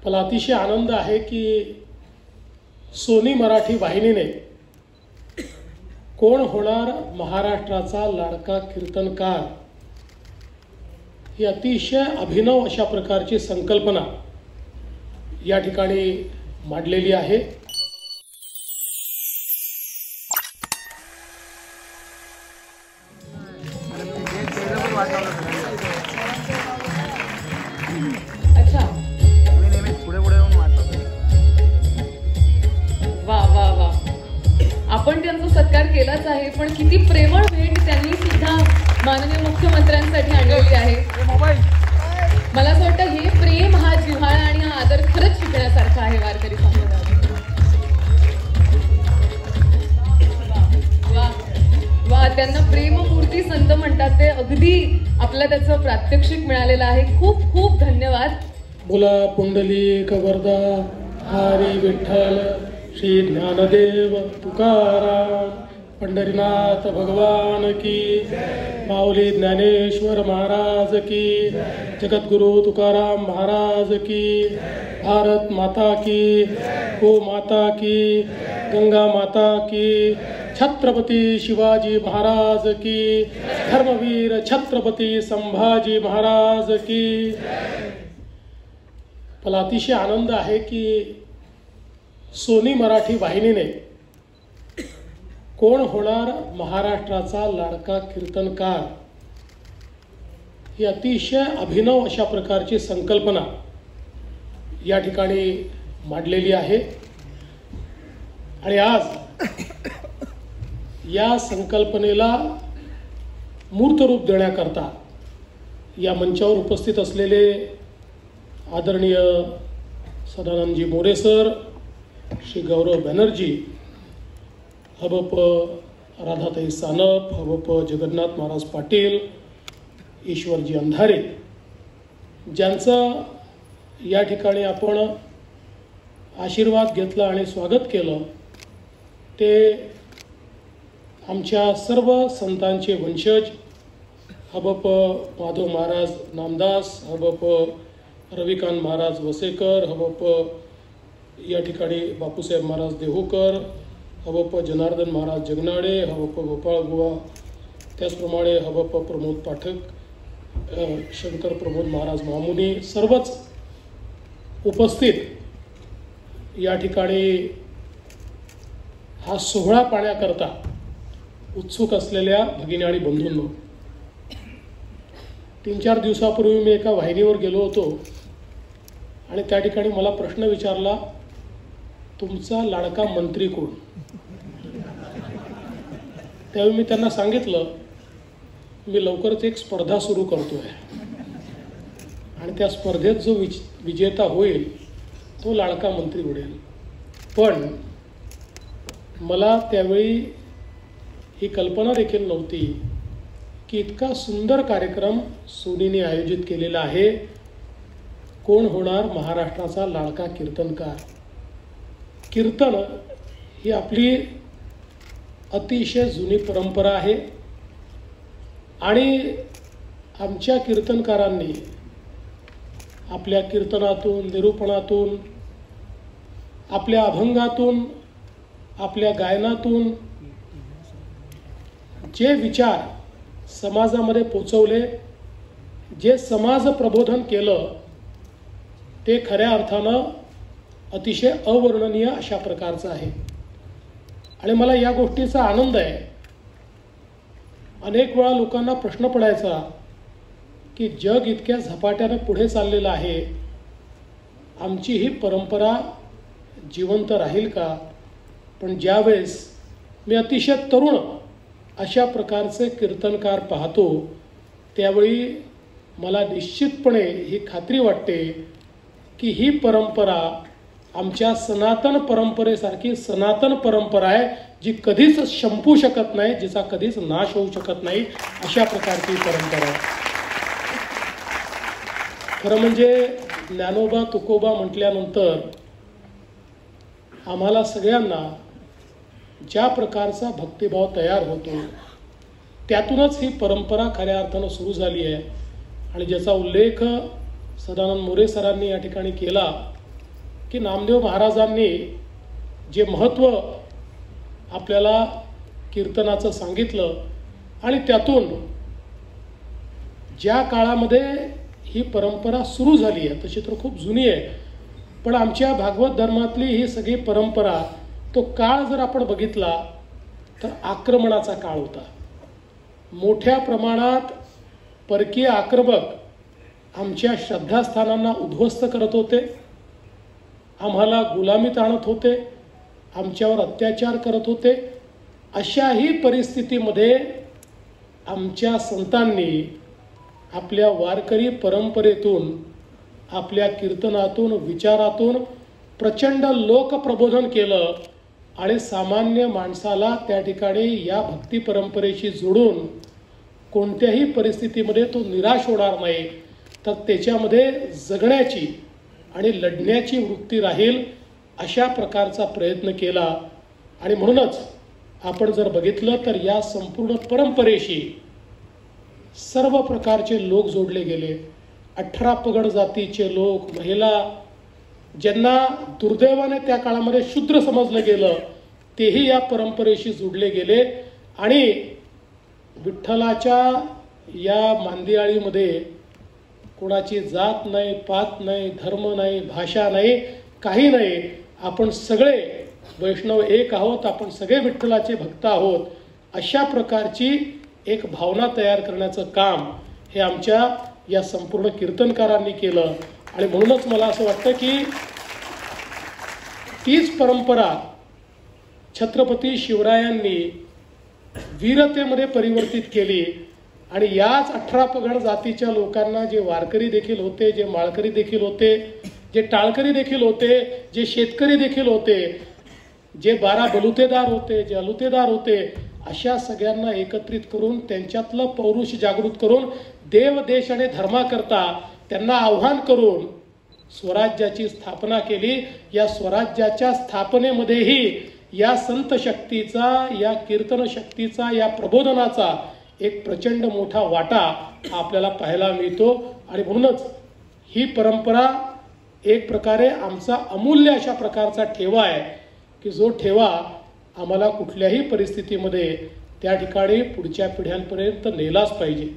मला अतिशय आनंद आहे की सोनी मराठी वाहिनीने कोण होणार महाराष्ट्राचा लाडका कीर्तनकार ही अतिशय अभिनव अशा प्रकारची संकल्पना या ठिकाणी मांडलेली आहे। अच्छा, वा वा वा, आपण त्यांचा सत्कार केलाच आहे, पण किती प्रेमळ भेट त्यांनी सुद्धा माननीय मुख्यमंत्र्यांसाठी आणलेली आहे। मला असं वाटतं हे प्रेम, हा जिव्हाळा आणि हा आदर खरंच शिकण्यासारखा आहे वारकरी संप्रदायात। वा वा, त्यांना प्रेममूर्ती संत म्हणतात, ते अगदी आपल्याला त्याचं प्रात्यक्षिक मिळालेलं आहे। खूप खूप धन्यवाद। बोला पुंडलिक वरदा हरी विठ्ठल श्री ज्ञानदेव तुकाराम पंढरीनाथ भगवान की, माऊली ज्ञानेश्वर महाराज की, जगद्गुरु तुकाराम महाराज की, भारत माता की, गो माता की, गंगा माता की, छत्रपती शिवाजी महाराज की, धर्मवीर छत्रपती संभाजी महाराज की। मला अतिशय आनंद आहे की सोनी मराठी वाहिनीने कोण होणार महाराष्ट्राचा लाडका कीर्तनकार ही अतिशय अभिनव अशा प्रकारची संकल्पना या ठिकाणी मांडलेली आहे। आणि आज या संकल्पनेला मूर्त रूप देण्याकरता या मंचावर उपस्थित असलेले आदरणीय सदानंदजी मोरे सर, श्री गौरव बॅनर्जी, हबप राधाताई सानप, हबप जगन्नाथ महाराज पाटील, ईश्वरजी अंधारे, ज्यांचं या ठिकाणी आपण आशीर्वाद घेतला आणि स्वागत केलं, ते आमच्या सर्व संतांचे वंशज, हबप माधव महाराज नामदास, हबप रविकांत महाराज वसेकर, हबप या ठिकाणी बापूसाहेब महाराज देहूकर, हबप जनार्दन महाराज जगनाडे, हबप गोपाळ बुवा, त्याचप्रमाणे हबप प्रमोद पाठक, शंकर प्रमोद महाराज मामुनी, सर्वच उपस्थित या ठिकाणी हा सोहळा पाहण्याकरता उत्सुक असलेल्या भगिनी आणि बंधूंनो, 3-4 दिवसापूर्वी मी एका वाहिनीवर गेलो होतो आणि त्या ठिकाणी मला प्रश्न विचारला, तुमचा लाडका मंत्री कोण? त्यावेळी मी त्यांना सांगितलं, मी लवकरच एक स्पर्धा सुरू करतोय आणि त्या स्पर्धेत जो विजेता होईल तो लाडका मंत्री उडेल। पण मला त्यावेळी ही कल्पना देखील नव्हती की इतका सुंदर कार्यक्रम सोनीने आयोजित केलेला आहे, कोण होणार महाराष्ट्राचा लाडका कीर्तनकार। कीर्तन ही आपली अतिशय जुनी परंपरा आहे आणि आमच्या कीर्तनकारांनी आपल्या कीर्तनातून, निरूपणातून, आपल्या अभंगातून, आपल्या गायनातून जे विचार समाजामध्ये पोचवले, जे समाज प्रबोधन केलं, ते खऱ्या अर्थानं अतिशय अवर्णनीय अशा प्रकारचं आहे। आणि मला या गोष्टीचा आनंद आहे। अनेक वेळा लोकांना प्रश्न पडायचा की जग इतक्या झपाट्यानं पुढे चाललेलं आहे, आमची ही परंपरा जिवंत राहील का? पण ज्यावेळेस मी अतिशय तरुण अशा प्रकारचे कीर्तनकार पाहतो, त्यावेळी मला निश्चितपणे ही खात्री वाटते की ही परंपरा आमच्या सनातन परंपरेसारखी सनातन परंपरा आहे, जी कधीच संपू शकत नाही, जिचा कधीच नाश होऊ शकत नाही, अशा प्रकारची परंपरा आहे। खरं म्हणजे ज्ञानोबा तुकोबा म्हटल्यानंतर आम्हाला सगळ्यांना ज्या प्रकारचा भक्तिभाव तयार होतो, त्यातूनच ही परंपरा खऱ्या अर्थानं सुरू झाली आहे। आणि ज्याचा उल्लेख सदानंद मोरे सरांनी या ठिकाणी केला की नामदेव महाराजांनी जे महत्त्व आपल्याला कीर्तनाचं सांगितलं आणि त्यातून ज्या काळामध्ये ही परंपरा सुरू झाली आहे, तशी तर खूप जुनी आहे, पण आमच्या भागवत धर्मातली ही सगळी परंपरा, तो काळ जर आपण बघितला तर आक्रमणाचा काळ होता. मोठ्या प्रमाणात परकीय आक्रमक आमच्या श्रद्धास्थानांना उद्ध्वस्त करत होते, आम्हाला गुलामीत आणत होते, आमच्यावर अत्याचार करत होते. अशाही परिस्थितीमध्ये आमच्या संतांनी आपल्या वारकरी परंपरेतून, आपल्या कीर्तनातून, विचारातून प्रचंड लोकप्रबोधन केलं आणि सामान्य माणसाला त्या ठिकाणी या भक्ती परंपरेशी जोडून कोणत्याही परिस्थितीमध्ये तो निराश होणार नाही, तर त्याच्यामध्ये जगण्याची आणि लढण्याची वृत्ती राहील अशा प्रकारचा प्रयत्न केला. आणि म्हणूनच आपण जर बघितलं तर या संपूर्ण परंपरेशी सर्व प्रकारचे लोक जोडले गेले. 18 पगड जातीचे लोक, महिला, ज्यांना दुर्दैवाने त्या काळामध्ये शूद्र समजलं गेलं, तेही या परंपरेशी जोडले गेले. आणि विठ्ठलाच्या या मांदियाळीमध्ये कोणाची जात नाही, पात नाही, धर्म नाही, भाषा नाही, काही नाही. आपण सगळे वैष्णव एक आहोत, आपण सगळे विठ्ठलाचे भक्त आहोत, अशा प्रकारची एक भावना तयार करण्याचं काम हे आमच्या या संपूर्ण कीर्तनकारांनी केलं. आणि म्हणूनच मला असं वाटतं की तीच परंपरा छत्रपती शिवरायांनी वीरतेमध्ये परिवर्तित केली. आणि याच 18 पगड जातीच्या लोकांना, जे वारकरी देखील होते, जे माळकरी देखील होते, जे टाळकरी देखील होते, जे शेतकरी देखील होते, जे 12 बलुतेदार होते, जे अलुतेदार होते, अशा सगळ्यांना एकत्रित करून त्यांच्यातलं पौरुष जागृत करून देव, देश आणि धर्माकरता त्यांना आव्हान करून स्वराज्याची स्थापना केली. या स्वराज्याच्या स्थापनेमध्येही या संत शक्तीचा, या कीर्तन शक्तीचा, या प्रबोधनाचा एक प्रचंड मोठा वाटा आपल्याला पाहायला मिळतो. आणि म्हणूनच ही परंपरा एक प्रकारे आमचा अमूल्य अशा प्रकारचा ठेवा आहे की जो ठेवा आम्हाला कुठल्याही परिस्थितीमध्ये त्या ठिकाणी पुढच्या पिढ्यांपर्यंत नेलाच पाहिजे.